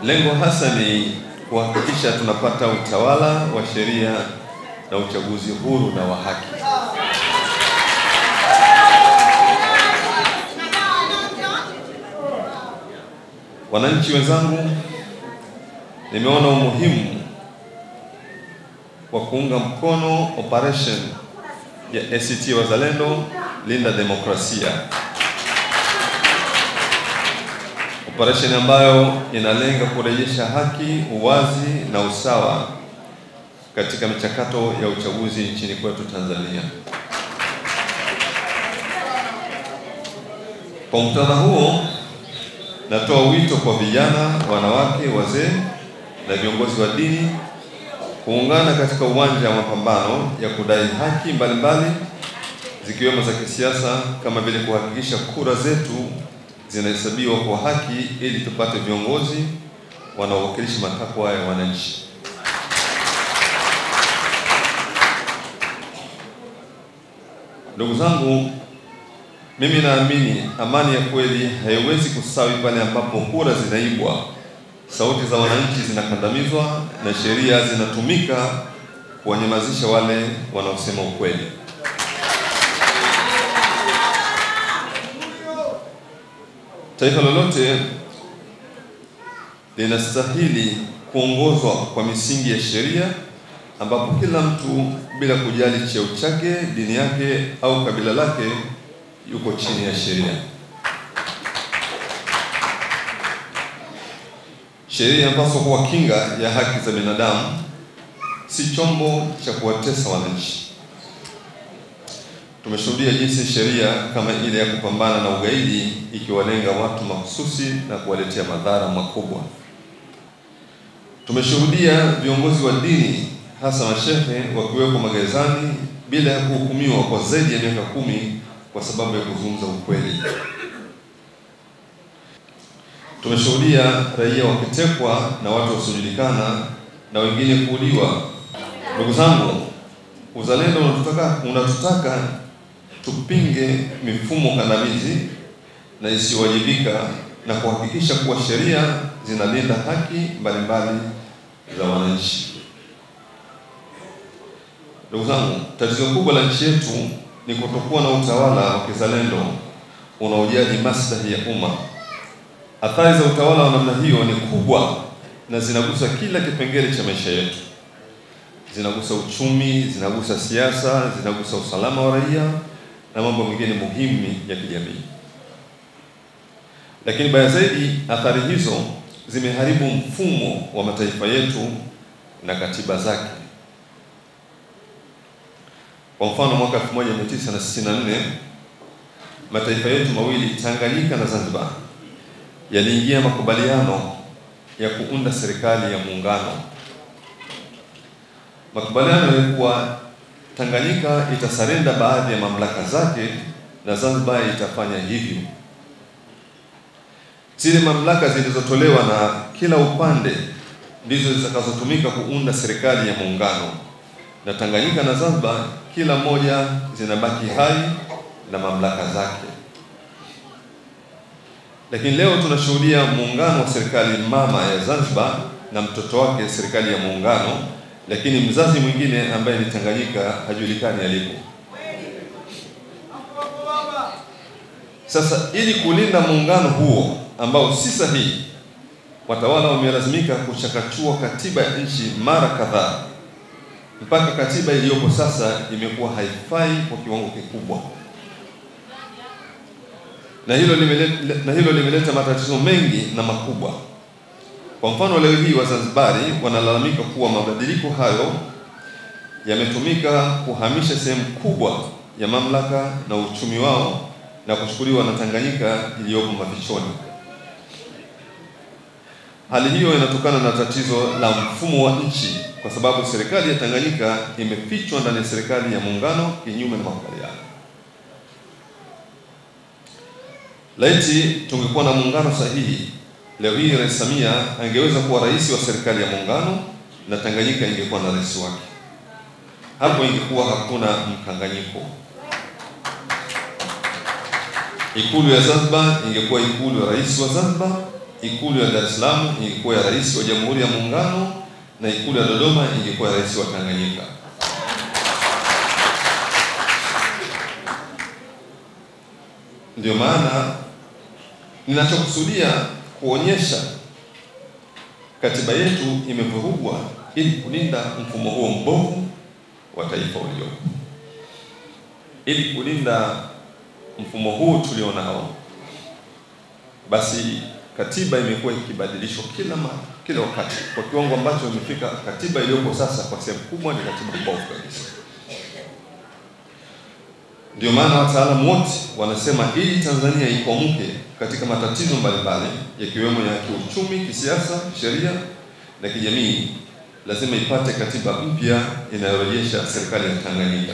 Lengo hasa ni kuhakikisha tunapata utawala wa sheria na uchaguzi huru na wa haki. Wananchi wenzangu, nimeona umuhimu wa kuunga mkono operation ya ACT Wazalendo Linda Demokrasia. Operation ambayo inalenga kurejesha haki, uwazi na usawa katika michakato ya uchaguzi nchini kwetu Tanzania. Kwa muktadha huo, natoa wito kwa vijana, wanawake, wazee na viongozi wa dini kuungana katika uwanja wa mapambano ya kudai haki mbalimbali zikiwemo za kisiasa, kama vile kuhakikisha kura zetu zinahesabiwa kwa haki ili tupate viongozi wanaowakilisha matakwa ya wananchi. Ndugu zangu, mimi naamini amani ya kweli haiwezi kustawi pale ambapo kura zinaibwa, sauti za wananchi zinakandamizwa na sheria zinatumika kuwanyamazisha wale wanaosema ukweli. Taifa lolote linastahili kuongozwa kwa misingi ya sheria, ambapo kila mtu bila kujali cheo chake, dini yake au kabila lake yuko chini ya sheria. Sheria inapaswa kuwa kinga ya haki za binadamu, si chombo cha kuwatesa wananchi. Tumeshuhudia jinsi sheria kama ile ya kupambana na ugaidi ikiwalenga watu mahususi na kuwaletea madhara makubwa. Tumeshuhudia viongozi wa dini, hasa mashehe, wakiwekwa magerezani bila ya kuhukumiwa kwa zaidi ya miaka 10 kwa sababu ya kuzungumza ukweli. Tumeshuhudia raia wakitekwa na watu wasiojulikana na wengine kuuliwa. Ndugu zangu, uzalendo unatutaka tupinge mifumo kandamizi na isiyowajibika na kuhakikisha kuwa sheria zinalinda haki mbalimbali za wananchi. Ndugu zangu, tatizo kubwa la nchi yetu ni kutokuwa na utawala wa kizalendo unaojali maslahi ya umma. Athari za utawala wa namna hiyo ni kubwa na zinagusa kila kipengele cha maisha yetu. Zinagusa uchumi, zinagusa siasa, zinagusa usalama wa raia na mambo mengine muhimu ya kijamii. Lakini baya zaidi, athari hizo zimeharibu mfumo wa mataifa yetu na katiba zake. Kwa mfano, mwaka 1964 mataifa yetu mawili, Tanganyika na Zanzibar, yaliingia makubaliano ya kuunda serikali ya muungano. Makubaliano yalikuwa Tanganyika itasarenda baadhi ya mamlaka zake na Zanzibar itafanya hivyo. Zile mamlaka zilizotolewa na kila upande ndizo zitakazotumika kuunda serikali ya muungano, na Tanganyika na Zanzibar kila moja zinabaki hai na mamlaka zake. Lakini leo tunashuhudia muungano wa serikali mama ya Zanzibar na mtoto wake serikali ya muungano, lakini mzazi mwingine ambaye ni Tanganyika hajulikani alipo. Sasa ili kulinda muungano huo ambao si sahihi, watawala wamelazimika kuchakachua katiba ya nchi mara kadhaa, mpaka katiba iliyopo sasa imekuwa haifai kwa kiwango kikubwa. Na hilo limeleta matatizo mengi na makubwa. Kwa mfano, leo hii Wazanzibari wanalalamika kuwa mabadiliko hayo yametumika kuhamisha sehemu kubwa ya mamlaka na uchumi wao na kuchukuliwa na Tanganyika iliyopo mafichoni. Hali hiyo inatokana na tatizo la mfumo wa nchi, kwa sababu serikali ya Tanganyika imefichwa ndani ya serikali ya muungano kinyume na makubaliano. Laiti tungekuwa na muungano sahihi, leo hii Rais Samia angeweza kuwa rais wa serikali ya muungano na Tanganyika ingekuwa na rais wake. Hapo ingekuwa hakuna mkanganyiko. Ikulu ya Zanzibar ingekuwa ikulu ya rais wa Zanzibar Ikulu ya Dar es Salaam ingekuwa ya Rais wa Jamhuri ya Muungano na Ikulu ya Dodoma ingekuwa ya Rais wa Tanganyika. Ndio maana ninachokusudia kuonyesha katiba yetu imevurugwa ili kulinda mfumo huo mbovu wa taifa uliopo. Ili kulinda mfumo huu tulionao, basi katiba imekuwa ikibadilishwa kila wakati kwa kiwango ambacho imefika. Katiba iliyopo sasa kwa sehemu kubwa ni katiba mbovu kabisa. Ndio maana wataalamu wote wanasema ili Tanzania ikwamke katika matatizo mbalimbali yakiwemo ya kiuchumi, kisiasa, sheria na kijamii, lazima ipate katiba mpya inayorejesha serikali ya Tanganyika.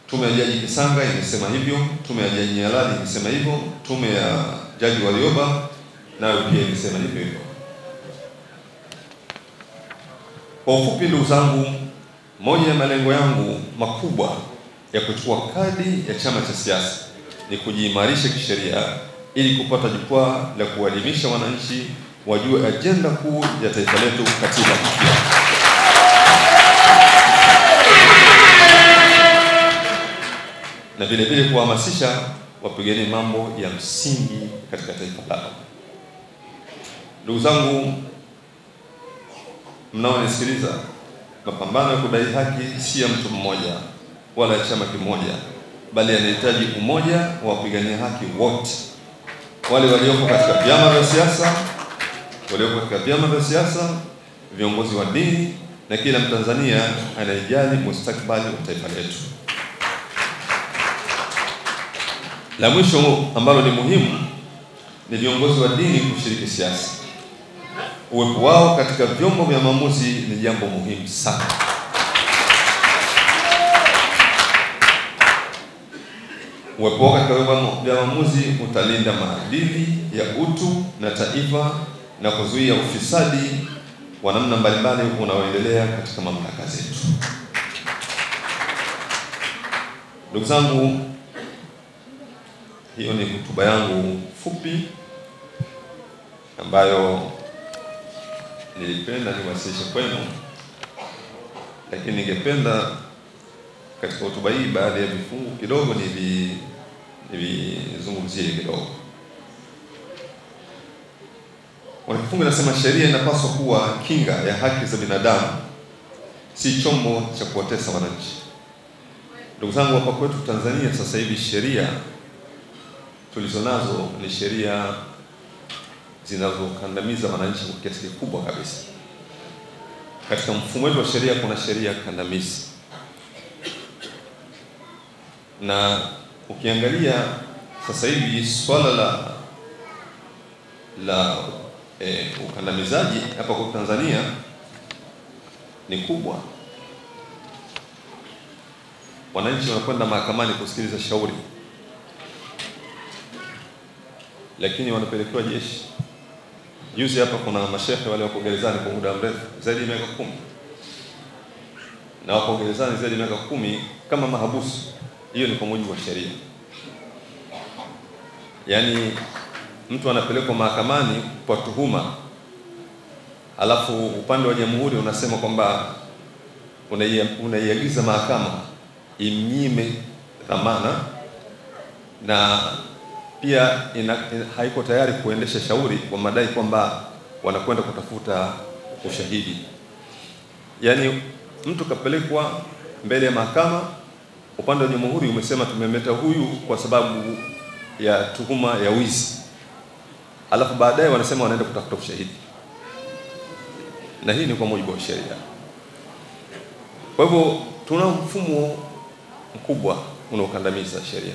Tume ya Jaji Kisanga imesema hivyo, tume ya Jaji Nyalali imesema hivyo, tume ya Jaji Warioba nayo pia imesema hivyo. Kwa ufupi, ndugu zangu, moja ya malengo yangu makubwa ya kuchukua kadi ya chama cha siasa ni kujiimarisha kisheria ili kupata jukwaa la kuwaelimisha wananchi wajue ajenda kuu ya taifa letu, katiba mpya. Na vile vile kuhamasisha wapiganie mambo ya msingi katika taifa lao. Ndugu zangu mnaonisikiliza, mapambano ya kudai haki si ya mtu mmoja wala ya chama kimoja, bali yanahitaji umoja wa wapigania haki wote, wale walioko katika vyama vya siasa, viongozi wa dini na kila Mtanzania anayejali mustakabali wa taifa letu. La mwisho ambalo ni muhimu ni viongozi wa dini kushiriki siasa. Uwepo wao katika vyombo vya maamuzi ni jambo muhimu sana. Uwepo wao katika vyombo vya maamuzi utalinda maadili ya utu na taifa na kuzuia ufisadi wa namna mbalimbali unaoendelea katika mamlaka zetu. Ndugu zangu, hiyo ni hotuba yangu fupi ambayo nilipenda niwasilishe kwenu, lakini ningependa katika hotuba hii baada ya vifungu kidogo nivizungumzie kidogo. Kifungu kinasema sheria inapaswa kuwa kinga ya haki za binadamu, si chombo cha kuwatesa wananchi. Ndugu zangu, hapa kwetu Tanzania sasa hivi sheria tulizonazo ni sheria zinazokandamiza wananchi kwa kiasi kikubwa kabisa. Katika mfumo wetu wa sheria kuna sheria kandamizi. Na ukiangalia sasa hivi swala la ukandamizaji hapa kwa Tanzania ni kubwa. Wananchi wanakwenda mahakamani kusikiliza shauri, lakini wanapelekewa jeshi. Juzi hapa kuna mashehe wale wako gerezani kwa muda mrefu zaidi ya miaka 10. Na wako gerezani zaidi ya miaka 10 kama mahabusu. Hiyo ni kwa mujibu wa sheria. Yaani mtu anapelekwa mahakamani kwa tuhuma, alafu upande wa jamhuri unasema kwamba unaiagiza mahakama imnyime dhamana, na pia haiko tayari kuendesha shauri kwa madai kwamba wanakwenda kutafuta ushahidi. Yaani mtu kapelekwa mbele ya mahakama, upande wa jamhuri umesema tumemleta huyu kwa sababu ya tuhuma ya wizi, alafu baadaye wanasema wanaenda kutafuta ushahidi. Na hii ni kwa mujibu wa sheria. Kwa hivyo tuna mfumo mkubwa unaokandamiza sheria.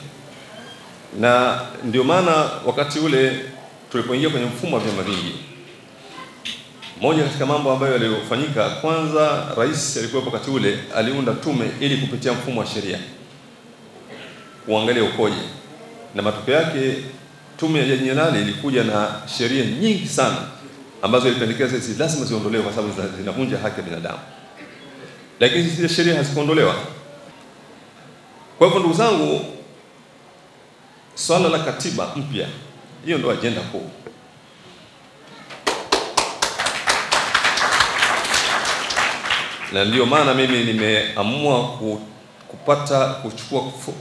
Na ndio maana wakati ule tulipoingia kwenye mfumo wa vyama vingi, moja katika mambo ambayo yaliyofanyika, kwanza rais alikuwa wakati ule aliunda tume ili kupitia mfumo wa sheria kuangalia ukoje, na matokeo yake tume ya Jaji Nyalali ilikuja na sheria nyingi sana ambazo ilipendekeza hizi lazima ziondolewe kwa sababu zinavunja haki ya binadamu, lakini zile sheria hazikuondolewa. Kwa hivyo ndugu zangu, swala la katiba mpya Hiyo ndio ajenda kuu. Na ndio maana mimi nimeamua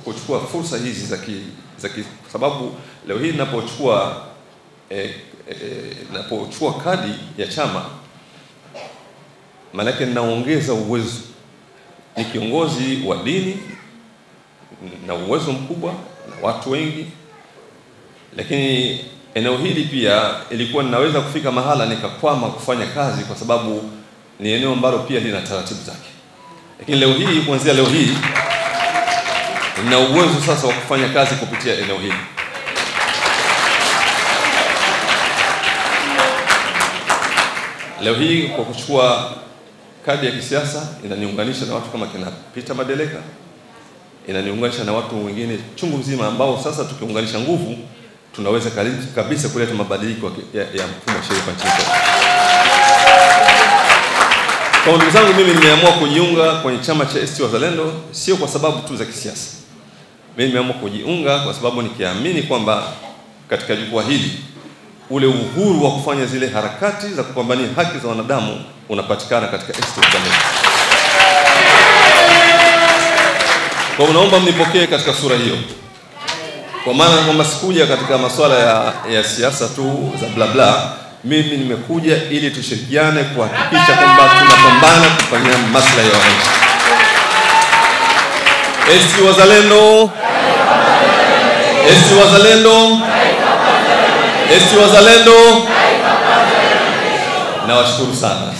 kuchukua fursa hizi kwa sababu leo hii ninapochukua kadi ya chama, maana yake ninaongeza uwezo. Ni kiongozi wa dini na uwezo mkubwa na watu wengi, lakini eneo hili pia ilikuwa ninaweza kufika mahala nikakwama kufanya kazi kwa sababu ni eneo ambalo pia lina taratibu zake. Lakini leo hii, kuanzia leo hii, nina uwezo sasa wa kufanya kazi kupitia eneo hili. Leo hii kwa kuchukua kadi ya kisiasa inaniunganisha na watu kama kina Peter Madeleka, inaniunganisha na watu wengine chungu mzima ambao sasa tukiunganisha nguvu tunaweza kabisa kuleta mabadiliko ya mfumo wa sheria nchini. Kwa ndugu zangu, mimi nimeamua kujiunga kwenye chama cha ACT Wazalendo sio kwa sababu tu za kisiasa. Mimi nimeamua kujiunga kwa sababu nikiamini kwamba katika jukwaa hili ule uhuru wa kufanya zile harakati za kupambania haki za wanadamu unapatikana katika ACT Wazalendo. Kwa unaomba mnipokee katika sura hiyo. Kwa maana kwamba sikuja katika masuala ya siasa tu za bla bla. Mimi nimekuja ili tushirikiane kuhakikisha kwamba tunapambana kufanyia maslahi ya wananchi. ACT Wazalendo, ACT Wazalendo, ACT Wazalendo. Nawashukuru sana.